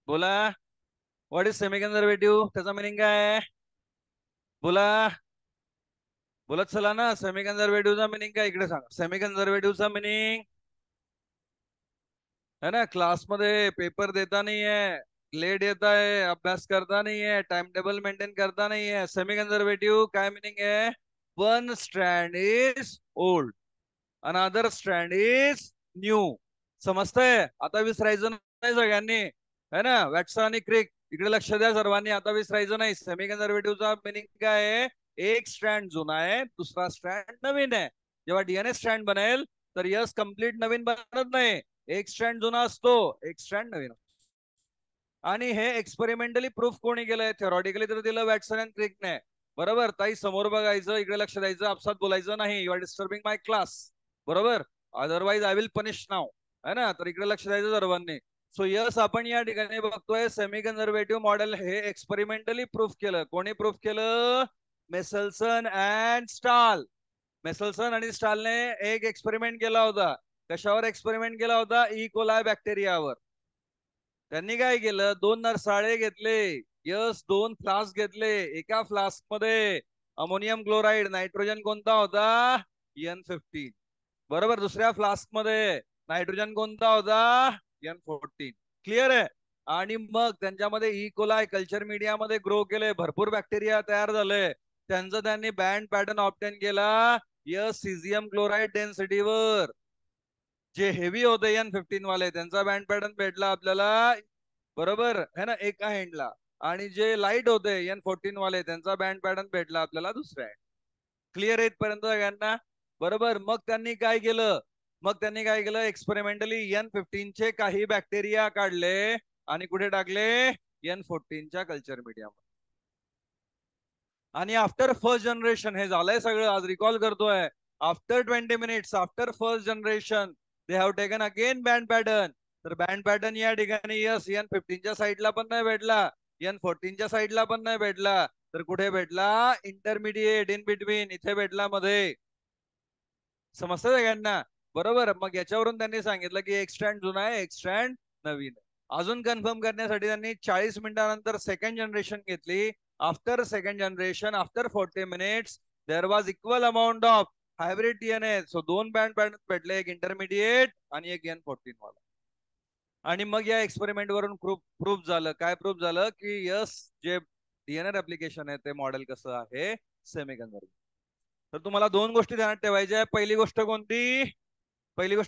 बोला. What is semi conservative, त्याचा meaning काय आहे? बोला. बोलत चला ना. सेमी कन्झर्वेटिव्हचा मिनिंग काय इकडे सांगा. सेमी कन्झर्वेटिव्हचा मिनिंग है ना, क्लासमध्ये पेपर देता नहीं है, लेट येता है, अभ्यास करता नहीं है, टाइम टेबल मेंटेन करता नहीं है. सेमी कन्झर्वेटिव्ह काय मिनिंग आहे? One strand is old, another strand is new. समजतंय? आता विसरायचं नाही सगळ्यांनी, है ना. वॅटसन आणि क्रिक इकडे लक्ष द्या सर्वांनी. आता विसरायचं नाही. सेमी कन्झर्वेटिव्हचा मिनिंग काय आहे? एक स्ट्रँड जुना आहे, दुसरा स्ट्रँड नवीन आहे. जेव्हा डीएनए स्ट्रँड बनेल तर यस कम्प्लीट नवीन बनत नाही. एक स्ट्रँड जुना असतो, एक स्ट्रँड नवीन असतो. आणि हे एक्सपेरिमेंटली प्रूफ कोणी केलंय? थेरॉटिकली तर दिलं वॅटसन अँड क्रिकने. बरोबर. ताई समोर बघायचं, इकडे लक्ष द्यायचं, आपसात बोलायचं नाही. You are disturbing my class. बरोबर. Otherwise I will punish now, है ना. तर इकडे लक्ष द्यायचं सर्वांनी. सो यस, आपण या ठिकाणी बघतोय सेमी कन्झर्वेटिव्ह मॉडेल हे एक्सपेरिमेंटली प्रूफ केलं. कोणी प्रूफ केलं? मेसल्सन अँड स्टाल. मेसल्सन आणि स्टालने एक एक्सपेरिमेंट केला होता. कशावर एक्सपेरिमेंट केला होता? E coli बॅक्टेरियावर. त्यांनी काय केलं? दोन नरसाळे घेतले. यस, दोन फ्लास्क घेतले. एका फ्लास्क मध्ये अमोनियम क्लोराईड, नायट्रोजन कोणता होता? N15. बरोबर. दुसऱ्या फ्लास्क मध्ये नायट्रोजन कोणता होता? N14. क्लिअर आहे? आणि मग त्यांच्यामध्ये ई कोलाय कल्चर मीडियामध्ये ग्रो केले, भरपूर बॅक्टेरिया तयार झाले. त्यांचं त्यांनी बँड पॅटर्न ऑप्टेन केला. यस, सिझियम क्लोराईड डेन्सिटीवर. जे हेवी होते N15 वाले, त्यांचा बँड पॅटर्न भेटला आपल्याला, बरोबर है ना, एका हँडला. आणि जे लाईट होते N14 वाले, त्यांचा बँड पॅटर्न भेटला आपल्याला दुसऱ्या हँड. क्लिअर आहे इथपर्यंत सगळ्यांना? बरोबर. मग त्यांनी काय केलं? एक्सपेरिमेंटली N15 चे काही बॅक्टेरिया काढले आणि कुठे टाकले? N14 कल्चर मीडियामध्ये. आणि आफ्टर फर्स्ट जनरेशन हे झालंय सगळं. आज रिकॉल करतोय. After 20 minutes, after first generation, they have taken again band pattern. तर बँड पॅटर्न या ठिकाणी यस N15 साईडला पण नाही भेटला, N14 साईडला पण नाही भेटला. तर कुठे भेटला? इंटरमिडिएट, इन बिटवीन, इथे भेटला मध्ये. समजतं सगळ्यांना? बरोबर. मग याच्यावरून त्यांनी सांगितलं की एक स्ट्रँड जुना आहे, एक स्ट्रँड नवीन आहे. अजून कन्फर्म करण्यासाठी त्यांनी 40 मिनिटानंतर सेकंड जनरेशन घेतली. After second generation, after 40 minutes, there was equal amount of hybrid DNA. So दोन बँड पॅटर्न भेटले, एक इंटरमिडिएट आणि एक N14 वाला. आणि मग या एक्सपेरिमेंट वरून प्रूफ झालं. काय प्रूफ झालं? की यस, जे डीएनए रेप्लिकेशन आहे ते मॉडेल कसं आहे? Semi conversion. तर तुम्हाला दोन गोष्टी ध्यानात ठेवायच्या आहे. पहिली गोष्ट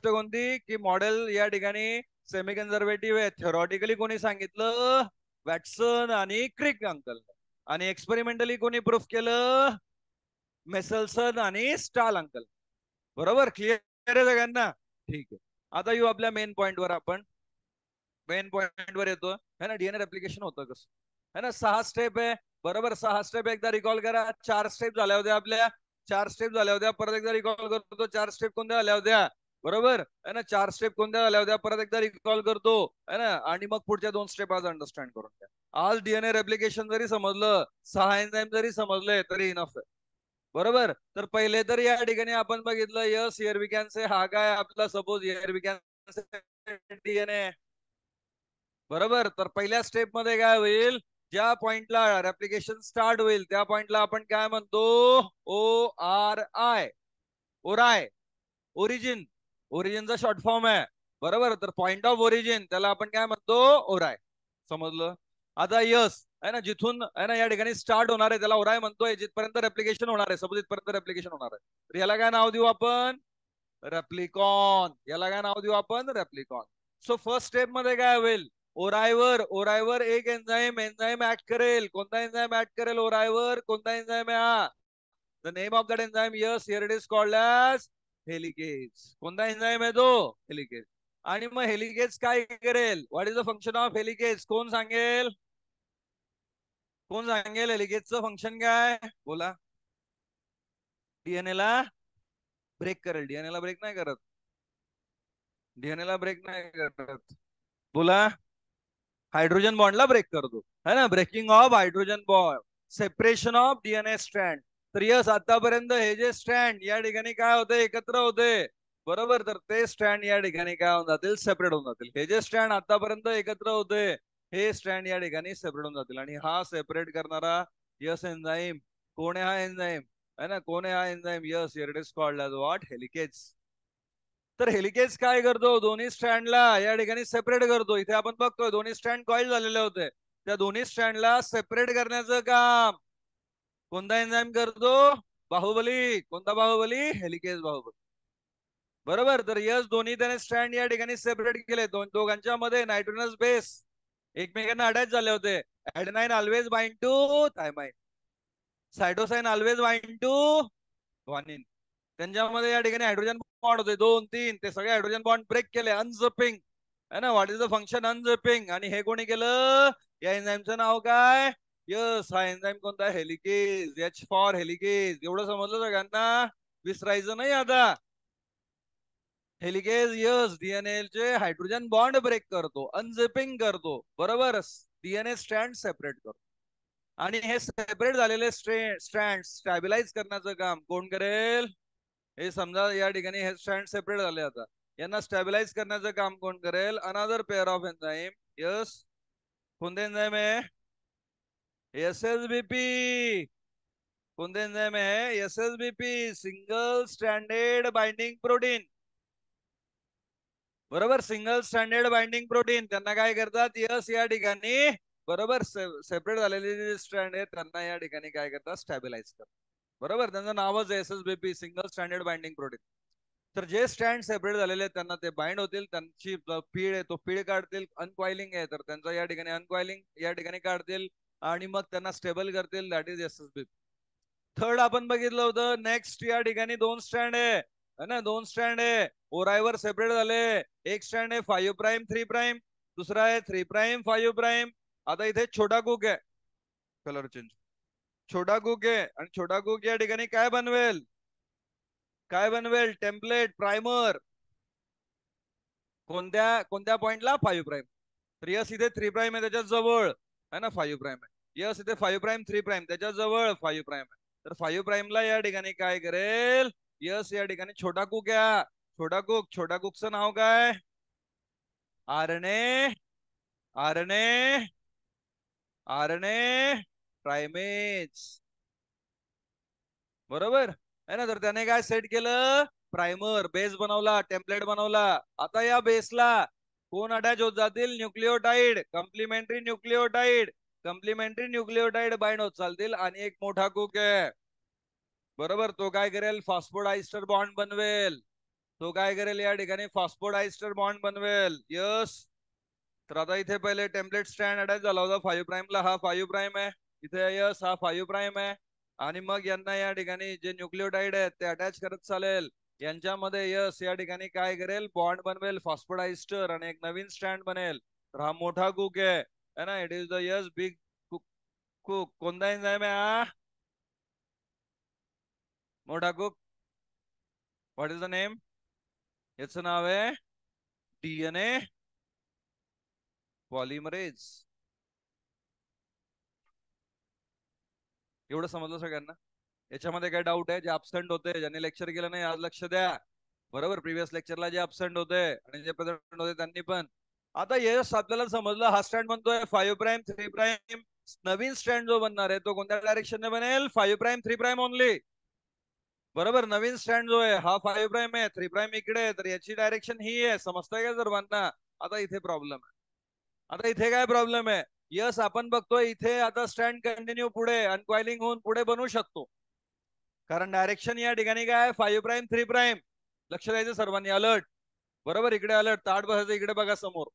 कोणती? की मॉडेल या ठिकाणी सेमी कन्झर्वेटिव्ह आहे. थेरॉटिकली कोणी सांगितलं? वॅटसन आणि क्रिक अंकल. आणि एक्सपेरिमेंटली कोणी प्रूफ केलं? मेसल्सन आणि स्टाल अंकल. बरोबर. क्लिअर आहे सगळ्यांना? ठीक आहे. आता येऊ आपल्या मेन पॉइंटवर. आपण मेन पॉइंट वर येतो, है ना. डीएनए रेप्लिकेशन होतं कसं, है ना. 6 स्टेप आहे. बरोबर. 6 स्टेप एकदा रिकॉल करा. 4 स्टेप झाल्या होत्या आपल्या. 4 स्टेप झाल्या होत्या. परत एकदा रिकॉल करतो. 4 स्टेप कोणत्या झाल्या होत्या? बरोबर है ना. 4 स्टेप कोणत्या झाल्या होत्या? परत एकदा रिकॉल करतो, है ना. आणि मग पुढच्या 2 स्टेप आज अंडरस्टँड करून घ्या. आज डीएनए रेप्लिकेशन जरी समजलं, 6 एन्झाईम जरी समजले तरी इनफ आहे. बरोबर. तर पहिले तर या ठिकाणी आपण बघितलं, yes here we can say, हा काय आपला suppose here we can say DNA. बरोबर. तर पहिल्या स्टेप मध्ये काय होईल? ज्या पॉइंटला रेप्लिकेशन स्टार्ट होईल त्या पॉइंटला आपण काय म्हणतो? ORI, ori, origin. ओरिजिनचा शॉर्ट फॉर्म आहे. बरोबर. तर पॉइंट ऑफ ओरिजिन त्याला आपण काय म्हणतो? ओराय. समजलं? आता यस आहे ना, जिथून आहे ना या ठिकाणी स्टार्ट होणार आहे त्याला ओराय म्हणतोय. जिथपर्यंत रेप्लिकेशन होणार आहे, सपोज इथपर्यंत रेप्लिकेशन होणार आहे, तर याला काय नाव देऊ आपण? रेप्लिकॉन. याला काय नाव देऊ आपण? रेप्लिकॉन. सो फर्स्ट स्टेप मध्ये काय होईल? ओरायवर एक एन्झाईम ऍड करेल. कोणता एन्झाईम ऍड करेल ओरायवर? कोणता एन्झाईम आहे हा? The name of that enzyme, yes here it is called as helicase. कोणता एन्झाईम आहे तो? हेलिकेज. आणि मग हेलिकेज काय करेल? What is the function of helicase? कोण सांगेल? हेलिकेजचं फंक्शन काय? बोला. डीएनए ला ब्रेक करेल. डीएनए ला ब्रेक नाही करत. डीएनए ला ब्रेक नाही करत. बोला. हायड्रोजन बॉन्डला ब्रेक करतो, है ना. Breaking of hydrogen bond, separation of DNA strand. तर यस, आतापर्यंत हे जे स्ट्रँड या ठिकाणी काय होते? एकत्र होते. बरोबर. तर ते स्ट्रँड या ठिकाणी काय होऊन जातील? सेपरेट होऊन जातील. हे जे स्ट्रँड आतापर्यंत एकत्र होते हे स्ट्रँड या ठिकाणी सेपरेट होऊन जातील आणि हा सेपरेट करणारा यस एन्झाईम कोण आहे? हा एन्झाईम है ना, कोण आहे हा enzyme? Yes, it is called as what? Helicase. तर हेलिकेज काय करतो? दोन्ही स्ट्रँडला या ठिकाणी सेपरेट करतो. इथे आपण बघतोय दोन्ही स्ट्रँड कॉईल झालेले होते, त्या दोन्ही स्ट्रँडला सेपरेट करण्याचं काम कोणता एन्झाईम करतो? बाहुबली. कोणता बाहुबली? हेलिकेज बाहुबली. बरोबर. तर यस, दोन्ही त्याने स्ट्रँड या ठिकाणी सेपरेट केले. दोघांच्या मध्ये नायट्रोजनस बेस एकमेकांना अटॅच झाले होते. Adenine always bind to thymine, cytosine always bind to guanine. त्यांच्यामध्ये या ठिकाणी हायड्रोजन बॉन्ड होते, 2 3 ते सगळे हायड्रोजन बॉन्ड ब्रेक केले. अनझपिंग है ना, व्हॉट इज द फंक्शन? अनझपिंग. आणि हे कोणी केलं? या एन्झाईमचं नाव काय? यस, हा एन्झाईम कोणता? हेलिकेज. H for helicase. एवढं समजलं सगळ्यांना? विसरायचं नाही आता. हेलिकेज यस डीएनए चे हायड्रोजन बॉन्ड ब्रेक करतो, अनझिपिंग करतो. बरोबर, डीएनए स्ट्रँड सेपरेट करतो. आणि हे सेपरेट झालेले स्ट्रँड स्टॅबिलाईज करण्याचं काम कोण करेल? हे समजा या ठिकाणी हे स्ट्रँड सेपरेट झाले, आता यांना स्टॅबिलाईज करण्याचं काम कोण करेल? Another pair of enzyme. Yes, कोणते एन्झाईम आहे? एसएसबीपी. कोणते एन्झाईम आहे? एसएसबीपी, सिंगल स्टँडर्ड बाइंडिंग प्रोटीन. बरोबर, सिंगल स्टँडर्ड बाइंडिंग प्रोटीन. त्यांना काय करतात? यस, या ठिकाणी बरोबर सेपरेट झालेले जे स्टँड आहेत त्यांना या ठिकाणी काय करतात? स्टॅबिलाईज करतात. बरोबर, त्यांचं नावच आहे एसएसबीपी, सिंगल स्टँडर्ड बाइंडिंग प्रोटीन. तर जे स्टँड सेपरेट झालेले आहेत त्यांना ते बाइंड होतील, त्यांची पीळ आहे तो पीळ काढतील. अनकॉइलिंग आहे तर त्यांचा या ठिकाणी अनकॉइलिंग या ठिकाणी काढतील आणि मग त्यांना स्टेबल करतील. That is एसएसबीपी. थर्ड आपण बघितलं होतं. नेक्स्ट या ठिकाणी 2 स्टँड आहे ना, 2 स्टँड आहे. ओरायवर सेपरेट झाले. एक स्टँड आहे 5 प्राइम 3 प्राइम, दुसरा आहे 3 प्राइम 5 प्राइम. आता इथे छोटा कुक आहे. Colour change. छोटा कुक आहे आणि छोटा कुक या ठिकाणी काय बनवेल? काय बनवेल? Template primer. कोणत्या कोणत्या पॉइंटला? 5 प्राइम. तर यस, इथे 3 प्राइम आहे त्याच्या जवळ है ना, 5 प्राइम आहे. यस, इथे 5 प्राइम 3 प्राइम त्याच्या जवळ 5 प्राइम आहे. तर 5 प्राइमला या ठिकाणी काय करेल? यस, या ठिकाणी छोटा कुक या. छोटा कुक, छोटा कुकचं नाव काय? आरणे आरणे आरणे प्रायमेज. बरोबर आहे ना. तर त्याने काय सेट केलं? प्रायमर बेस बनवला, टेम्पलेट बनवला. आता या बेसला कोण अटॅच होत जातील? न्यूक्लिओटाइड, कम्प्लिमेंटरी न्यूक्लिओटाइड. कम्प्लिमेंटरी न्यूक्लिओटाइड बाइंड होत चालतील आणि एक मोठा कुक आहे. बरोबर, तो काय करेल? फॉस्फोडायस्टर बॉन्ड बनवेल. तो काय करेल? या ठिकाणी फॉस्फोडायस्टर बॉन्ड बनवेल. यस. तर आता इथे पहिले टेम्पलेट स्टँड अटॅच झाला होता 5 प्राइमला, हा 5 प्राइम आहे. इथे यस, हा 5 प्राइम आहे. आणि मग यांना या ठिकाणी जे न्यूक्लिओटाइड आहेत ते अटॅच करत चालेल. यांच्यामध्ये यस या ठिकाणी काय करेल? बॉन्ड बनवेल फॉस्फोडायस्टर आणि एक नवीन स्टँड बनेल. तर हा मोठा कुक आहे ना, it is the yes big cook. Cook कोणता एन्झाईम आहे हा? मोठा cook. What is the name? याचं नाव आहे डीएनए पॉलिमरेज. एवढं समजलं सगळ्यांना? याच्यामध्ये काय डाऊट आहे? जे अबसेंट होते, ज्यांनी लेक्चर केलं नाही, आज लक्ष द्या. बरोबर, प्रिव्हियस लेक्चरला जे अबसेंट होते आणि जे प्रेझेंट होते त्यांनी पण. आता यस आपल्याला समजलं, हा स्टँड बनतोय 5 प्राइम 3 प्राइम. नवीन स्टँड जो बनणार आहे तो कोणत्या डायरेक्शनने बनेल? 5 प्राइम 3 प्राइम ओनली. बरोबर, नवीन स्टँड जो आहे हा 5 प्राइम आहे, 3 प्राइम इकडे आहे, तर याची डायरेक्शन ही आहे. समजतंय का सर्वांना? आता इथे प्रॉब्लेम आहे. आता इथे काय प्रॉब्लेम आहे? यस, आपण बघतोय इथे आता स्टँड कंटिन्यू पुढे अनकॉइलिंग होऊन पुढे बनवू शकतो, कारण डायरेक्शन या ठिकाणी काय? 5 प्राइम 3 प्राइम. लक्ष द्यायचं सर्वांनी, अलर्ट. बरोबर, इकडे अलर्ट, ताट बसायचं, इकडे बघा समोर.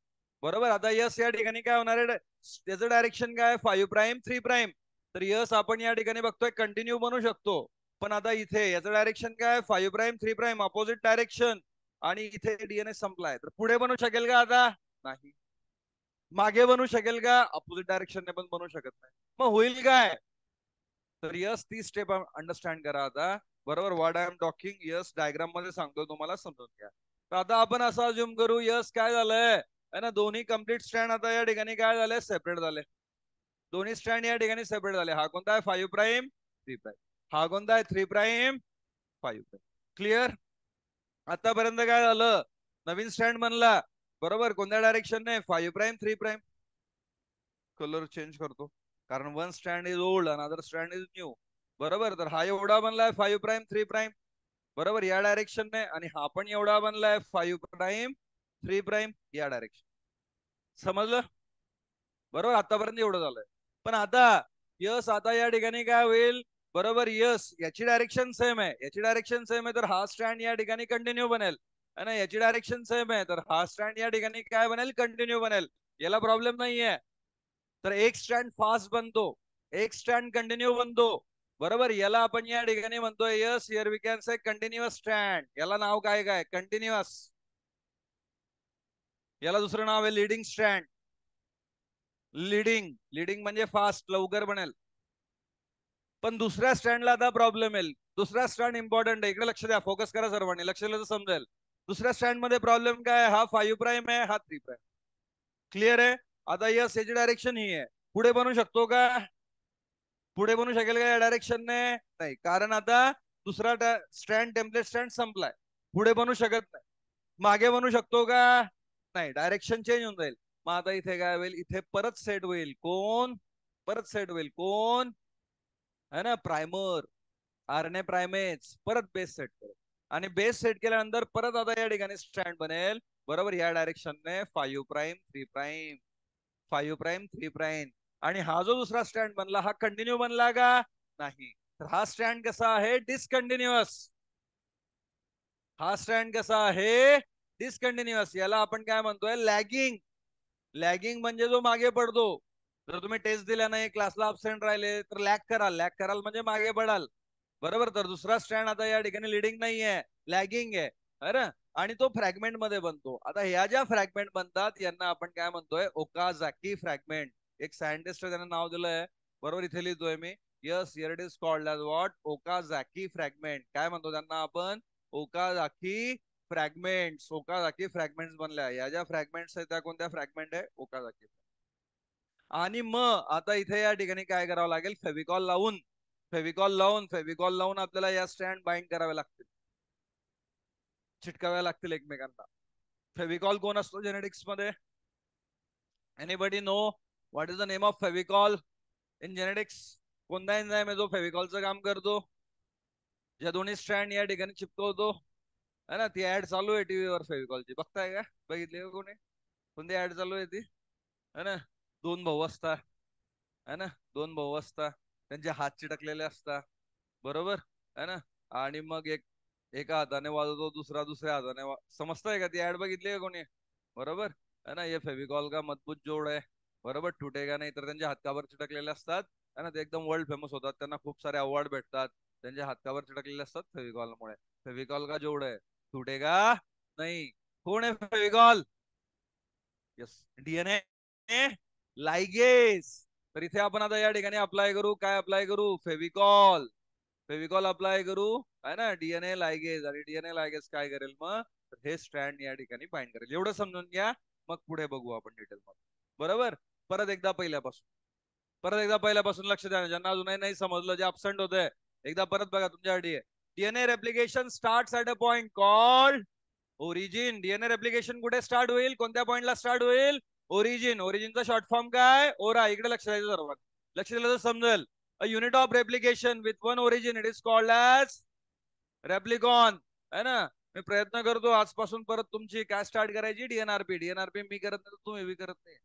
बरोबर, आता यस या ठिकाणी काय होणार आहे? त्याचं डायरेक्शन काय? 5 प्राइम 3 प्राइम. तर यस आपण या ठिकाणी बघतोय कंटिन्यू बनवू शकतो. पण आता इथे याचं डायरेक्शन काय? 5 प्राइम 3 प्राइम, अपोजिट डायरेक्शन. आणि इथे डीएनए संपलाय, तर पुढे बनवू शकेल का आता? नाही. मागे बनवू शकेल का? अपोजिट डायरेक्शनने पण बनवू शकत नाही. मग होईल काय? तर यस, ती स्टेप अंडरस्टँड करा आता. बरोबर, what I am talking, yes diagram मध्ये सांगतो तुम्हाला, समजून घ्या. तर आता आपण असं अज्युम करू, यस काय झालंय है ना, दोन्ही कंप्लीट स्टँड आता या ठिकाणी काय झाले? सेपरेट झाले. दोन्ही स्टँड या ठिकाणी सेपरेट झाले. हा कोणता आहे? 5 प्राइम 3 प्राइम. हा कोणता आहे? 3 प्राइम 5 प्राइम. क्लिअर? आतापर्यंत काय झालं? नवीन स्टँड बनला. बरोबर, कोणत्या डायरेक्शनने? 5 प्राइम 3 प्राइम. कलर चेंज करतो, कारण वन स्टँड इज ओल्ड आणि अदर स्टँड इज न्यू. बरोबर, तर हा एवढा बनलाय 5'3'. बरोबर या डायरेक्शनने, आणि हा पण एवढा बनलाय 5'3'. या डायरेक्शन. समजलं? बरोबर, आतापर्यंत एवढं झालंय. पण आता यस, आता या ठिकाणी काय होईल? बरोबर, यस याची डायरेक्शन सेम आहे, याची डायरेक्शन सेम आहे, तर हा स्टँड या ठिकाणी कंटिन्यू बनेल. आणि याची डायरेक्शन सेम आहे, तर हा स्टँड या ठिकाणी काय बनेल? कंटिन्यू बनेल. याला प्रॉब्लेम नाहीये. तर एक स्टँड फास्ट बनतो, एक स्टँड कंटिन्यू बनतो. बरोबर, याला आपण या ठिकाणी म्हणतोय, yes here we can say continuous स्टँड. याला नाव काय? काय कंटिन्युअस. याला दुसरं नाव आहे लीडिंग स्टँड. लीडिंग, लीडिंग म्हणजे फास्ट, लवकर बनेल. पण दुसऱ्या स्टँडला आता प्रॉब्लेम येईल. दुसरा स्टँड इम्पॉर्टंट आहे, इकडे लक्ष द्या, फोकस करा सर्वांनी, लक्ष दिलं तर समजेल. दुसऱ्या स्टँड मध्ये प्रॉब्लेम काय? हा 5', आहे, हा 3'. क्लिअर आहे? आता यस याची डायरेक्शन ही आहे, पुढे बनू शकतो का? पुढे बनू शकेल का या डायरेक्शनने? नाही, कारण आता दुसरा स्टँड, टेम्पलेट स्टँड संपलाय, पुढे बनू शकत नाही. मागे बनू शकतो का? नाही, डायरेक्शन चेंज होऊन जाईल. मग आता इथे काय होईल? इथे परत सेट होईल कोण? परत सेट होईल कोण? है ना, प्रायमर. आरने प्रायमेज परत बेस सेट करेल, आणि बेस सेट केल्यानंतर परत आता या ठिकाणी स्टँड बनेल. बरोबर, या डायरेक्शनने 5'3'. 5'3'. आणि हा जो दुसरा स्टँड बनला, हा कंटिन्यू बनला का? नाही. तर हा स्टँड कसा आहे? डिसकंटिन्युअस. हा स्टँड कसा आहे? डिसकंटिन्युअस. याला आपण काय म्हणतोय? लॅगिंग. लॅगिंग म्हणजे जो मागे पडतो. जर तुम्ही टेस्ट दिल्या नाही, क्लासला अब्सेंट राहिले, तर लॅग कराल. लॅग कराल म्हणजे मागे पडाल. बरोबर, तर दुसरा स्टँड आता या ठिकाणी लिडिंग नाहीये, लॅगिंग आहे. अरे, आणि तो फ्रॅगमेंट मध्ये बनतो. आता ह्या ज्या फ्रॅगमेंट बनतात, यांना आपण काय म्हणतोय? ओकाझाकी फ्रॅगमेंट. एक सायंटिस्ट त्यांना नाव दिलंय. बरोबर, इथे लिहितोय मी. Yes, here it is called as what? Okazaki fragment. काय म्हणतो त्यांना आपण? ओकाझाकी फ्रॅगमेंट्स. ओकाझाकी फ्रॅगमेंट्स बनल्या. या ज्या फ्रॅगमेंट्स आहेत त्या कोणत्या फ्रॅगमेंट आहे? ओकाझाकी. आणि मग आता इथे या ठिकाणी काय करावं लागेल? फेविकॉल लावून, फेविकॉल लावून आपल्याला या स्टँड बाइंड करावे लागतील, चिटकाव्या लागतील एकमेकांना. फेविकॉल कोण असतो जेनेटिक्स मध्ये? Anybody know what is the name of Fevicol in genetics? कोणता एन्झाइम आहे जो फेविकॉलचं काम करतो? ज्या दोन्ही स्टँड या ठिकाणी चिपकवतो, है ना? ती ऍड चालू आहे टीव्हीवर फेविकॉलची, बघताय का? बघितली का कोणी? कोणती ऍड चालू आहे ती? है ना, दोन भाऊ असतात, है ना, दोन भाऊ असतात, त्यांचे हात चिटकलेले असतात. बरोबर, है ना, आणि मग एका हाताने वाजवतो, दुसरा दुसऱ्या हाताने समजतंय का? ती ऍड बघितली का कोणी? बरोबर, है ना, ये फेविकॉल का मजबूत जोड है. बरोबर, तुटेगा नाही. तर त्यांच्या हातकावर चिटकलेले असतात, है ना, ते एकदम वर्ल्ड फेमस होतात, त्यांना खूप सारे अवॉर्ड भेटतात. त्यांच्या हातकावर चिटकलेले असतात फेविकॉलमुळे. फेविकॉल का जोड है, तुटेगा नाही. कोण आहे फेविकॉल? Yes, DNA लायगेस. तर इथे आपण आता या ठिकाणी अप्लाय करू, काय अप्लाय करू? फेविकॉल. फेविकॉल अप्लाय करू, है ना, डीएनए लायगेस. आणि डीएनए लायगेस काय करेल मग? तर हे स्ट्रँड या ठिकाणी बाइंड करेल. एवढं समजून घ्या, मग पुढे बघू आपण डिटेल मध्ये. बरोबर, परत एकदा पहिल्यापासून लक्ष द्या, ज्यांना अजूनही नाही समजलं, जे अब्सेंट होते, एकदा परत बघा तुमच्यासाठी. DNA replication starts at a point called origin. DNA replication कुठे स्टार्ट होईल? कोणत्या पॉइंटला स्टार्ट होईल? ओरिजिन. ओरिजिनचा शॉर्ट फॉर्म काय? ओरा. इकडे लक्ष द्यायचं सर्वात, लक्ष दिलं तर समजेल. A unit of replication with one origin, it is called as replicon. है ना, मी प्रयत्न करतो आजपासून परत तुमची काय स्टार्ट करायची? डीएनआरपी. डीएनआरपी मी करत नाही, तुम्ही बी करत नाही.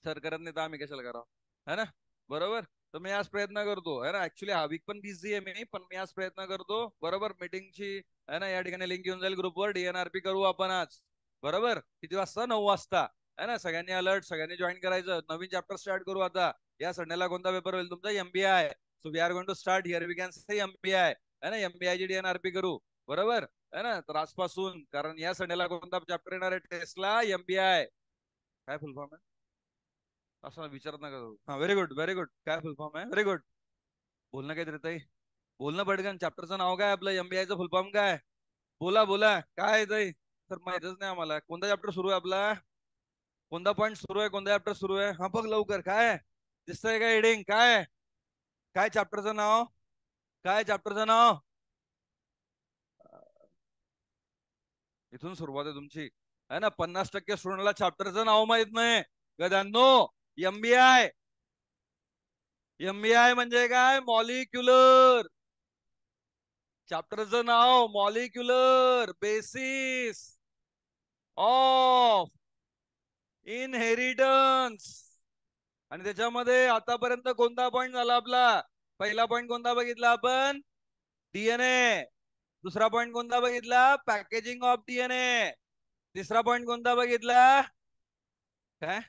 सर करत नाही तर आम्ही कशाला करावं? है ना, बरोबर. तर मी आज प्रयत्न करतो, है ना. ऍक्च्युली हा वीक पण बिझी आहे मी, पण मी आज प्रयत्न करतो. बरोबर, मीटिंगची, है ना, या ठिकाणी लिंक येऊन जाईल ग्रुपवर. डीएनआरपी करू आपण आज. बरोबर, किती वाजता? 9 वाजता. है ना, सगळ्यांनी अलर्ट, सगळ्यांनी जॉईन करायचं. नवीन चॅप्टर स्टार्ट करू आता. या संडेला कोणता पेपर होईल तुमचा? MBI. So we are going to start here, we can say MBI. है ना, एमबीआय ची डीएनआरपी करू. बरोबर, है ना. तर आजपासून, कारण या संडेला कोणता चॅप्टर येणार आहे टेस्टला? एमबीआय. काय फुल फॉर्म आहे? असं विचारत नका करू. हा, व्हेरी गुड, व्हेरी गुड. काय फुल फॉर्म आहे? Very good. बोलणं काहीतरी ताई, बोलणं पटकन. चॅप्टरचं नाव काय आपलं? एमबीआयचं फुल फॉर्म काय? बोला बोला, काय आहे ताई? तर माहितच नाही आम्हाला. कोणता चॅप्टर सुरू आहे आपला? कोणता पॉईंट सुरू आहे? कोणता चॅप्टर सुरू आहे? हा बघ लवकर, काय दिसतंय का हेडिंग? काय काय चॅप्टरचं नाव? काय चॅप्टरचं नाव? इथून सुरुवात आहे तुमची, है ना. 50% स्टुडंटला चॅप्टरचं नाव माहित नाही. गदांनो, एमबीआय. एमबीआय म्हणजे काय? मॉलिक्युलर. चॅप्टरचं नाव मॉलिक्युलर बेसिस ऑफ इनहेरिटन्स. आणि त्याच्यामध्ये आतापर्यंत कोणता पॉइंट झाला आपला? पहिला पॉइंट कोणता बघितला आपण? डीएनए. दुसरा पॉइंट कोणता बघितला? Packaging of DNA. तिसरा पॉइंट कोणता बघितला? काय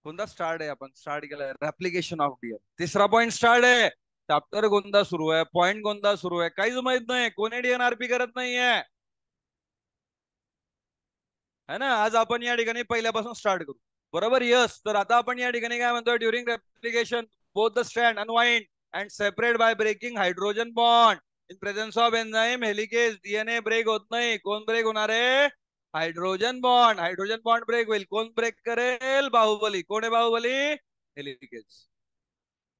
कोणता स्टार्ट आहे? आपण स्टार्ट केलाय रेप्लिकेशन ऑफ डीएनए. तिसरा पॉइंट स्टार्ट आहे. चॅप्टर कोणता सुरू आहे? पॉइंट कोणता सुरू आहे? काहीच माहित नाही. कोणी डीएनआरपी करत नाहीये, है ना. आज आपण या ठिकाणी पहिल्यापासून स्टार्ट करू. बरोबर. यस. तर आता आपण या ठिकाणी काय म्हणतोय? During replication both the strand unwind and separate by breaking hydrogen bond in presence of enzyme helicase. DNA break होत नाही. कोण ब्रेक होणार आहे? Hydrogen bond. Hydrogen bond break होईल. कोण ब्रेक करेल? बाहुबली. कोण आहे बाहुबली? हेलिकेज.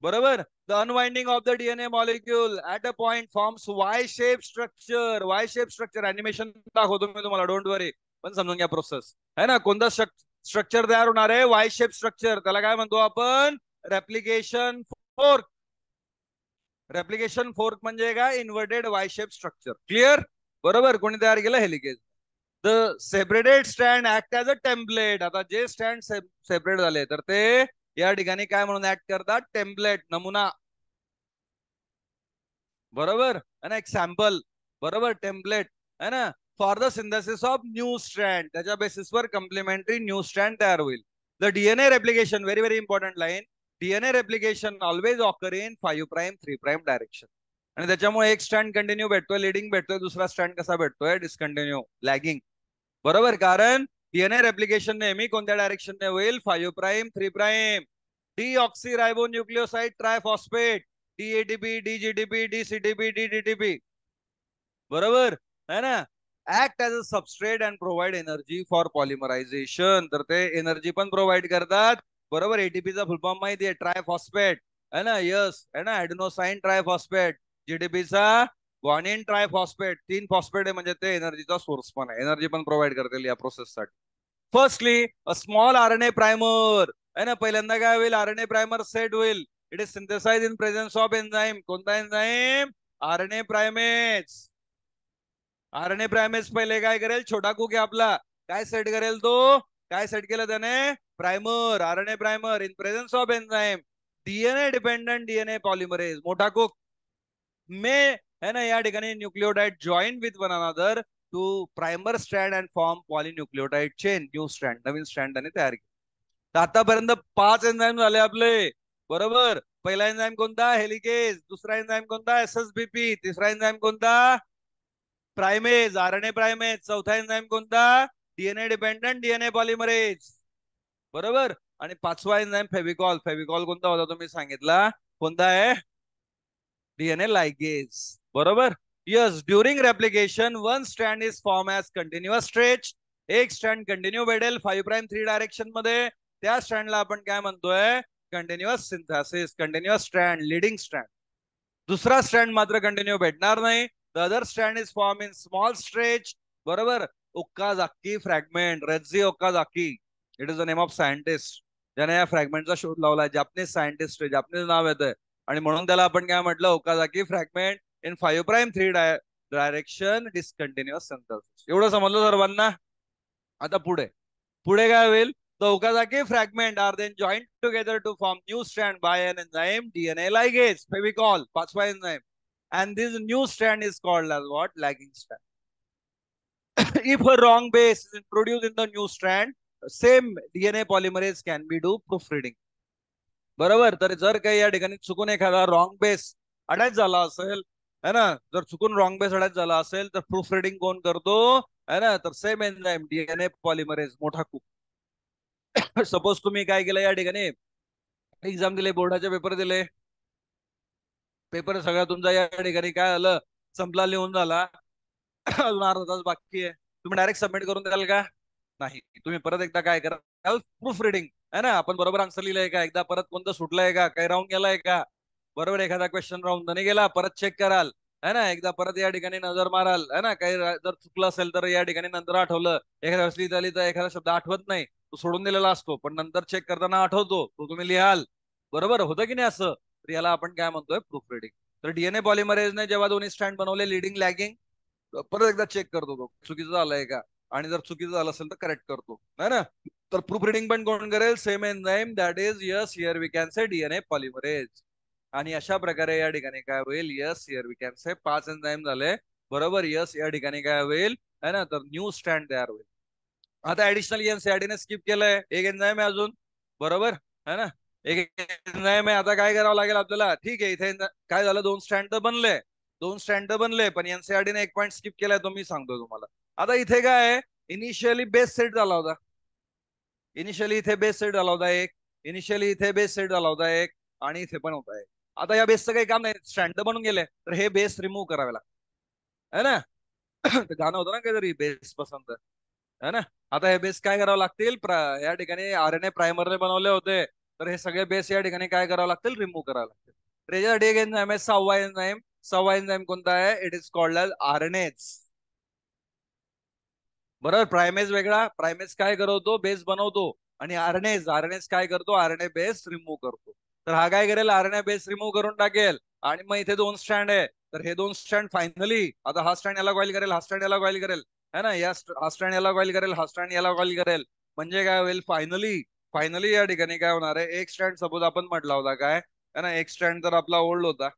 बरोबर. The unwinding of the DNA molecule at a point forms Y shape structure. Y shape structure animation दाखवतो मी तुम्हाला, डोंट वरी. पण समजून घ्या प्रोसेस, है ना. कोणता स्ट्रक्चर तयार होणार आहे? Y shape structure. त्याला काय म्हणतो आपण? Replication fork. रेप्लिकेशन फोर्क म्हणजे काय? Inverted Y shape structure. Clear. बरोबर. कोणी तयार केलं? Helicase. The separated stand act as a template. आता जे स्टँड सेपरेट झाले तर ते या ठिकाणी काय म्हणून ऍक्ट करतात? टेम्पलेट, नमुना. बरोबर है ना. एक सॅम्पल. बरोबर. टेम्पलेट है ना. For the synthesis of new strand. त्याच्या बेसिसवर कम्प्लिमेंटरी न्यू स्ट्रँड तयार होईल. The DNA replication, very very important line. DNA replication always occur in 5 prime 3 prime direction. आणि त्याच्यामुळे एक स्टँड कंटिन्यू भेटतोय, लिडिंग भेटतोय. दुसरा स्टँड कसा भेटतोय? Discontinue, lagging. बरोबर. कारण डीएनए रेप्लिकेशन नेहमी कोणत्या डायरेक्शनने होईल? 5 prime 3 prime. Deoxy ribo nucleoside triphosphate. DATP, dGTP, dCTP, dTTP. बरोबर है ना. Act as a substrate and provide energy for polymerisation. तर ते एनर्जी पण प्रोव्हाइड करतात. बरोबर. एटीपीचा फुल फॉर्म माहिती आहे? ट्रायफॉस्फेट, है ना. यस, है ना. Adenosine triphosphate. जीडीपीचा ग्वानिन ट्रायफॉस्फेट. 3 फॉस्फेट आहे, म्हणजे ते एनर्जीचा सोर्स पण आहे. एनर्जी पण प्रोव्हाइड करतील या प्रोसेससाठी. Firstly a small RNA primer, है ना. पहिल्यांदा काय होईल? आरएनए प्रायमर सेट होईल. It is synthesise in presence of enzyme. कोणता enzyme? RNA primase. RNA primase पहिले काय करेल? छोटा कुक आहे आपला. काय सेट करेल तो? काय सेट केलं त्याने? Primer. RNA primer in presence of enzyme. DNA dependent DNA polymerase. मोठा कुक मे, है ना, या ठिकाणी nucleotide join with one another to primer strand and form polynucleotide chain. New strand, नवीन स्ट्रँड त्याने तयार केला. तर आतापर्यंत 5 एन्झाइम झाले आपले. बरोबर. पहिला एन्झाइम कोणता? हेलिकेज. दुसरा एन्झाइम कोणता? एसएसबीपी. तिसरा एन्झाइम कोणता? प्रायमेज, आरएनए प्रायमेज. चौथा एन्झाइम कोणता? DNA dependent DNA polymerase. बरोबर. आणि पाचवा एन्झाइम फेविकॉल. फेविकॉल कोणता होता? तुम्ही सांगितला. कोणता आहे? डीएनए लायगेज. बरोबर. Yes. During replication one strand is form as continuous stretch. एक स्ट्रँड कंटिन्यू भेटेल 5 प्राइम 3 डायरेक्शन मध्ये. त्या स्ट्रँडला आपण काय म्हणतोय? Continuous synthesis. Continuous strand, leading strand. दुसरा स्ट्रँड मात्र कंटिन्यू भेटणार नाही. The other strand is form in small stretch. बरोबर. Okazaki fragment. Reiji Okazaki. It is the name of scientist ज्याने या फ्रॅगमेंटचा शोध लावला. जापनीज सायंटिस्ट आहे, जापनीज नाव येतंय. आणि म्हणून त्याला आपण काय म्हटलं? Okazaki fragment in 5 prime 3 direction discontinuous synthesis. एवढं समजलं सर्वांना? आता पुढे पुढे काय होईल? The Okazaki fragment are then joined together to form new strand by an enzyme, DNA ligase, Fevicol, पाचवा enzyme. And this new strand is called as what? Lagging strand. If a wrong base is introduced in the new strand, same DNA polymerase can be do proofreading. बरोबर. तर जर काही या ठिकाणी चुकून एखादा wrong base attach झाला असेल, है ना, जर चुकून रॉंग बेस अटॅच झाला असेल तर प्रूफ रिडिंग कोण करतो? है ना. तर सेम एन्झाइम डीएनए पॉलिमरेज, मोठा कुक. सपोज तुम्ही काय केलं? या ठिकाणी एक्झाम दिले, बोर्डाचे पेपर दिले. पेपर सगळा तुमचा या ठिकाणी काय झालं? संपला, लिहून झाला. अजून अर्धा तास बाकी आहे. तुम्ही डायरेक्ट सबमिट करून द्याल का? नाही. तुम्ही परत एकदा काय करा? प्रूफ रिडिंग, है ना. आपण बरोबर आन्सर लिहिलंय का? एकदा परत कोणतं सुटलंय का? काही राहून गेलाय का? बरोबर. एखादा क्वेश्चन राहून तर नाही गेला, परत चेक कराल, है ना. एकदा परत या ठिकाणी नजर माराल, है ना. काही जर चुकलं असेल तर या ठिकाणी नंतर आठवलं. एखाद्या वेळेस लिहिता लिहिता एखादा शब्द आठवत नाही, तो सोडून दिलेला असतो, पण नंतर चेक करताना आठवतो, तो तुम्ही लिहाल. बरोबर होतं की नाही असं? तर याला आपण काय म्हणतोय? Proof reading. तर डीएनए पॉलिमरेजने जेव्हा दोन्ही स्ट्रँड बनवले लिडिंग लॅगिंग, परत एकदा चेक करतो तो चुकीचं झालंय का, आणि जर चुकीचं झालं असेल तर करेक्ट करतो, है ना? तर प्रूफ रिडिंग पण कोण करेल? Same enzyme, that is yes here we can say DNA polymerase. आणि अशा प्रकारे या ठिकाणी काय होईल? Yes here we can say 5 enzyme झाले. बरोबर, यस या ठिकाणी काय होईल, है ना? तर न्यू स्ट्रँड तयार होईल. आता ऍडिशनल एनसीआरटीने स्किप केलंय, एक एन्झाइम आहे अजून. बरोबर है ना? एक एन्झाइम आहे. आता काय करावं लागेल आपल्याला? ठीक आहे, इथे काय झालं, दोन स्टँड तर बनले, दोन स्टँड तर बनले, पण एनसीआरटीने एक पॉईंट स्किप केलाय, तो मी सांगतो तुम्हाला. आता इथे काय आहे? इनिशियली बेस सेट झाला होता, इनिशियली इथे बेस सेट झाला होता एक, इनिशियली इथे बेस सेट झाला होता एक, आणि इथे पण होता एक. आता या बेसचं काही काम नाही, स्टँड तर बनून गेले, तर हे बेस रिमूव्ह करावे लागतात, है ना? ते गाणं होतं ना काहीतरी, बेस पसंत, है ना? आता हे बेस काय करावं लागतील? या ठिकाणी आरएनए प्रायमरने बनवले होते, तर हे सगळे बेस या ठिकाणी काय करावं लागतील? रिमूव्ह करावं लागतील. तर याच्यासाठी एक एन्झाइम आहे, सहावा एन्झाइम. सहावा एन्झाइम कोणता आहे? It is called as RNase. बरोबर, प्रायमेज वेगळा, प्रायमेज काय करतो? बेस बनवतो. आणि आरएनएज, आरएनएज काय करतो? आरएनए बेस रिमूव्ह करतो. तर हा काय करेल? आरएनए बेस रिमूव्ह करून टाकेल, आणि मग इथे दोन स्टँड आहे, तर हे दोन स्टँड फायनली, आता हा स्टँड याला कॉईल करेल, हा स्टँड याला कॉईल करेल, है ना? हा स्टँड याला कॉईल करेल, हा स्टँड याला कॉईल करेल. म्हणजे काय होईल? फायनली, फायनली या ठिकाणी काय होणार आहे? एक स्टँड सपोज आपण म्हटला होता काय, है ना? एक स्टँड तर आपला ओल्ड होता,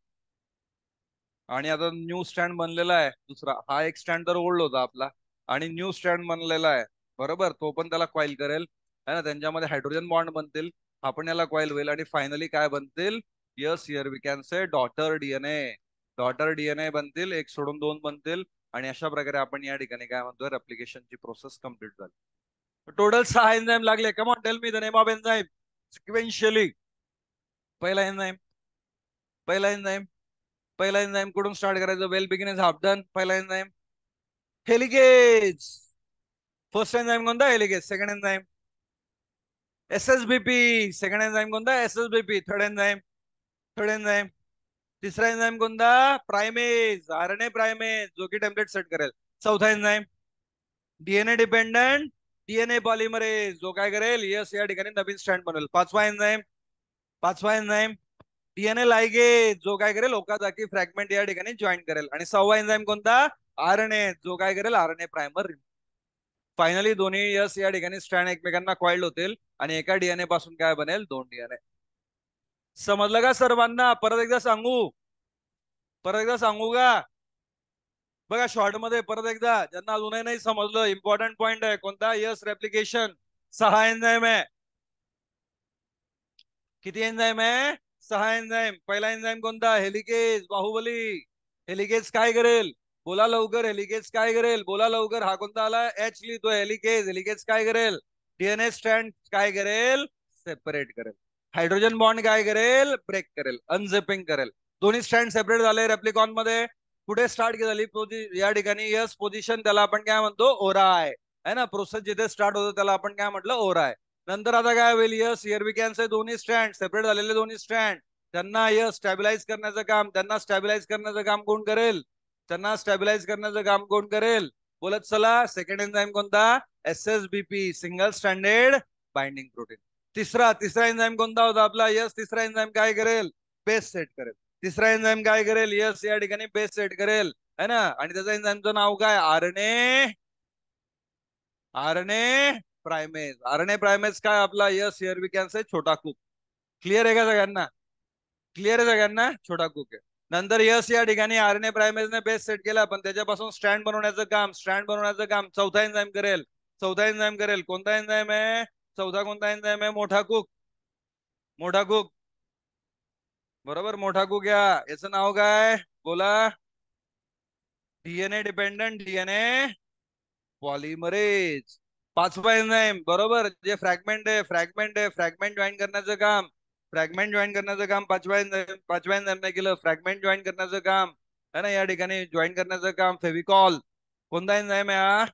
आणि आता न्यू स्टँड बनलेला आहे दुसरा. हा एक स्टँड तर ओल्ड होता आपला, आणि न्यू स्टँड बनलेला आहे. बरोबर, तो पण त्याला कॉईल करेल, है ना? त्यांच्यामध्ये हायड्रोजन बॉन्ड बनतील, हा पण याला कॉईल होईल, आणि फायनली काय बनतील? Yes here we can say daughter DNA. Daughter DNA बनतील, एक सोडून दोन बनतील, आणि अशा प्रकारे आपण या ठिकाणी काय म्हणतोय? रेप्लिकेशनची प्रोसेस कम्प्लीट झाली. टोटल 6 एन्झाइम लागले. Come on, tell me the name of enzyme sequentially. पहिला एन्झाइम, पहिला एन्झाइम, पहिला एन्झाइम कुठून स्टार्ट करायचं? Well begin is half done. पहिला एन्झाइम हेलिकेज. फर्स्ट एन्झाइम कोणता? Helicase. Second enzyme SSBP. Second enzyme कोणता? SSBP. Third enzyme, third enzyme. तिसरा enzyme कोणता? प्राइमेज, आरएनए प्राइमेज, जो की टेम्पलेट सेट करेल. चौथा enzyme DNA dependent DNA polymerase, जो काय करेल? यस या ठिकाणी नवीन स्टँड बनवेल. पाचवा एन्झाइम, पाचवा एन्झाइम डीएनए लायगेज, जो काय करेल? ओकाजाकी फ्रॅगमेंट या ठिकाणी जॉईन करेल. आणि सहावा एन्झाइम कोणता? आरएनए, जो काय करेल? RNA primer. फायनली दोन्ही यस या ठिकाणी स्ट्रँड एकमेकांना कॉइल्ड होतील, आणि एका डीएनए पासून काय बनेल? दोन डीएनए. समजलं का सर्वांना? परत एकदा सांगू, परत एकदा सांगू का? बघा शॉर्ट मध्ये परत एकदा, ज्यांना अजूनही नाही समजलं, इम्पॉर्टंट पॉइंट आहे कोणता? Yes replication. 6 एन्झाइम आहे. किती एन्झाइम आहे? 6 एन्झाइम. पहिला एन्झाइम कोणता? हेलिकेज, बाहुबली. हेलिकेज काय करेल? बोला लवकर, हेलिकेज काय करेल? बोला लवकर. हा कोणता आला? एच लिहितोय, हेलिकेज. हेलिकेज काय करेल? डीएनए स्ट्रँड काय करेल? सेपरेट करेल. हायड्रोजन बॉन्ड काय करेल? ब्रेक करेल, अनझिपिंग करेल. दोन्ही स्ट्रँड सेपरेट झाले रेप्लिकॉन मध्ये. कुठे स्टार्ट झाली? या ठिकाणी यस पोझिशन, त्याला आपण काय म्हणतो? ओराय, है ना? प्रोसेस जिथे स्टार्ट होतो त्याला आपण काय म्हटलं? ओराय. नंतर आता काय होईल? Yes here we can say दोन्ही स्टँड सेपरेट झालेले दोन्ही स्टँड, त्यांना यस स्टॅबिलाईज करण्याचं काम, त्यांना स्टॅबिलाईज करण्याचं काम कोण करेल? त्यांना स्टॅबिलाईज करण्याचं काम कोण करेल? बोलत चला. सेकंड एन्झाइम कोणता? एसएसबीपी, सिंगल स्टँडर्ड बाइंडिंग प्रोटीन. तिसरा, तिसरा एन्झाइम कोणता होता आपला? यस तिसरा एन्झाइम काय करेल? बेस सेट करेल. तिसरा एन्झाइम काय करेल? यस या ठिकाणी बेस सेट करेल, है ना? आणि त्याच्या एन्झाइमचं नाव काय? RNA, RNA primase. RNA primase काय आपला? Yes here we can say छोटा कुक. क्लिअर आहे का सगळ्यांना? क्लिअर आहे सगळ्यांना? छोटा कुक आहे. नंतर यस या ठिकाणी आरएनए प्रायमेजने बेस सेट केला, पण त्याच्यापासून स्टँड बनवण्याचं काम, स्टँड बनवण्याचं काम चौथा एन्झाइम करेल. चौथा एन्झाइम करेल. कोणता एन्झाइम आहे? चौथा कोणता एन्झाइम आहे? मोठा कुक, मोठा कुक. बरोबर, मोठा कुक. याचं नाव काय? बोला. DNA dependent DNA polymerase. पाचवा एन्झाइम, बरोबर, जे फ्रॅगमेंट आहे, फ्रॅगमेंट आहे, फ्रॅगमेंट जॉईन करण्याचं काम, फ्रॅगमेंट जॉईन करण्याचं काम पाचव्या एन्झाइम, पाचव्या एन्झाइमने केलं. फ्रॅगमेंट जॉईन करण्याचं काम, है ना? या ठिकाणी जॉईन करण्याचं काम फेविकॉल. कोणता एन्झाइम आहे हा?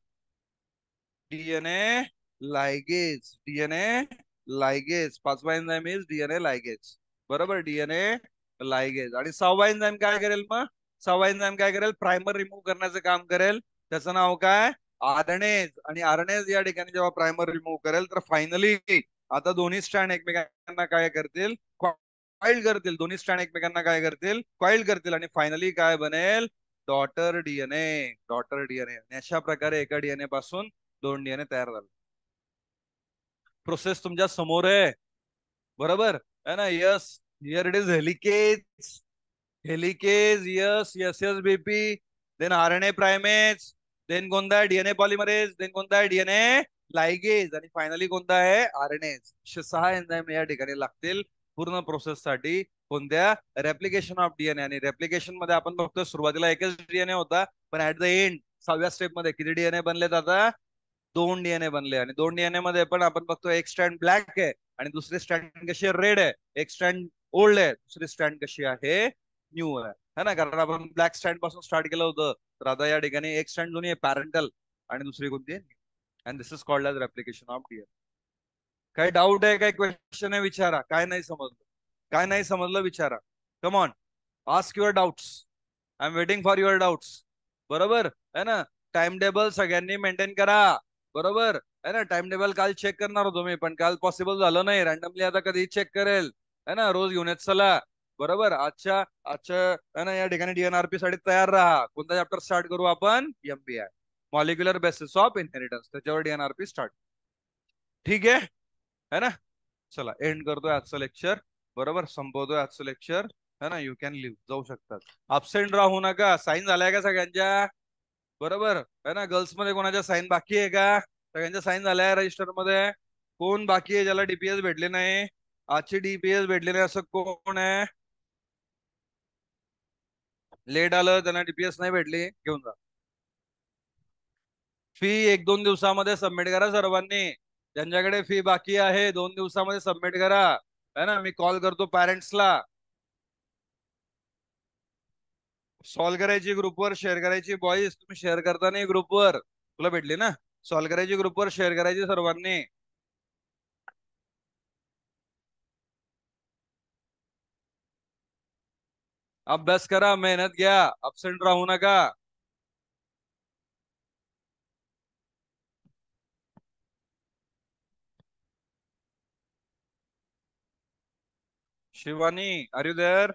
DNA ligase, DNA ligase. पाचवा एन्झाइम इज डीएनए लायगेज. बरोबर, डीएनए लायगेज. आणि सहावा एन्झाइम काय करेल मग? सहावा एन्झाइम काय करेल? प्रायमर रिमूव्ह करण्याचं काम करेल. त्याचं नाव काय? आरएनएज आणि आरएनएज या ठिकाणी जेव्हा प्रायमर रिमूव्ह करेल तर फायनली आता दोन्ही स्ट्रँड एकमेकांना काय करतील, कॉइल करतील. दोन्ही स्ट्रँड एकमेकांना काय करतील, कॉइल करतील आणि फायनली काय बनेल, डॉटर डीएनए. Daughter DNA. अशा प्रकारे एका डीएनए पासून दोन डीएनए तयार झाले. प्रोसेस तुमच्या समोर आहे, बरोबर है ना. Yes, here it is helicase. Helicase, yes yes yes BP. Then RNA primase. Then कोणता आहे, डीएनए पॉलिमरेज. देन कोणता आहे, डीएनए लायगेज. आणि फायनली कोणता आहे, आरएनएज. 6 एन्झाईम या ठिकाणी लागतील पूर्ण प्रोसेस साठी. कोणत्या, रेप्लिकेशन ऑफ डीएनए. आणि रेप्लिकेशन मध्ये आपण बघतो सुरुवातीला एकच डीएनए होता, पण ऍट द एंड 6व्या स्टेप मध्ये किती डीएनए बनलेत आता, दोन डीएनए बनले. आणि दोन डीएनए मध्ये पण आपण बघतो एक स्ट्रँड ब्लॅक आहे आणि दुसरी स्ट्रँड कशी रेड आहे. एक स्ट्रँड ओल्ड आहे, दुसरी स्ट्रँड कशी आहे, न्यू आहे. है ना, कारण आपण ब्लॅक स्टँड पासून स्टार्ट केलं होतं. तर आता या ठिकाणी एक स्टँड जुनी आहे पॅरेंटल आणि दुसरी कोणती आहे, and this is called as replication of DNA. काही डाऊट आहे, काही क्वेश्चन आहे, विचारा. काय नाही समजलं, काय नाही समजलं विचारा. Come on, ask your doubts. I am waiting for your doubts. बरोबर है ना. टाइम टेबल सगळ्यांनी मेंटेन करा, बरोबर है ना. टाइम टेबल काल चेक करणार होतो मी, पण काल पॉसिबल झालं नाही. रॅन्डमली आता कधी चेक करेल, है ना. रोज घेऊन येत चला, बरोबर. आजच्या आजच्या है ना या ठिकाणी डीएनआरपी साठी तयार राहा. कोणता चॅप्टर स्टार्ट करू आपण, MPI, molecular basis of inheritance. त्याच्यावर डीएनआरपी स्टार्ट. ठीक है ना. चला एंड करतोय आजचं लेक्चर, बरोबर. संपवतोय आजचं लेक्चर, है ना. यू कॅन लिव्ह, जाऊ शकतात. अब्सेंट राहू नका. साईन झालाय का सगळ्यांच्या, बरोबर है ना. गर्ल्स मध्ये कोणाच्या साईन बाकी आहे का, सगळ्यांच्या साईन झाल्या रजिस्टर मध्ये. कोण बाकी आहे ज्याला डीपीएस भेटले नाही, आजची डीपीएस भेटले नाही असं कोण आहे. लेट आलं त्यांना डीपीएस नाही भेटली, घेऊन जा. फी 1-2 दिवसामध्ये सबमिट करा सर्वांनी. ज्यांच्याकडे फी बाकी आहे 2 दिवसामध्ये सबमिट करा, है ना. मी कॉल करतो पॅरेंट्सला. सॉल्व करायची, ग्रुपवर शेअर करायची. बॉईज तुम्ही शेअर करता नाही ग्रुपवर, तुला भेटली ना. सॉल्व करायची, ग्रुपवर शेअर करायची सर्वांनी. अभ्यास करा, मेहनत घ्या, अब्सेंट राहू नका. Shivani, are you there.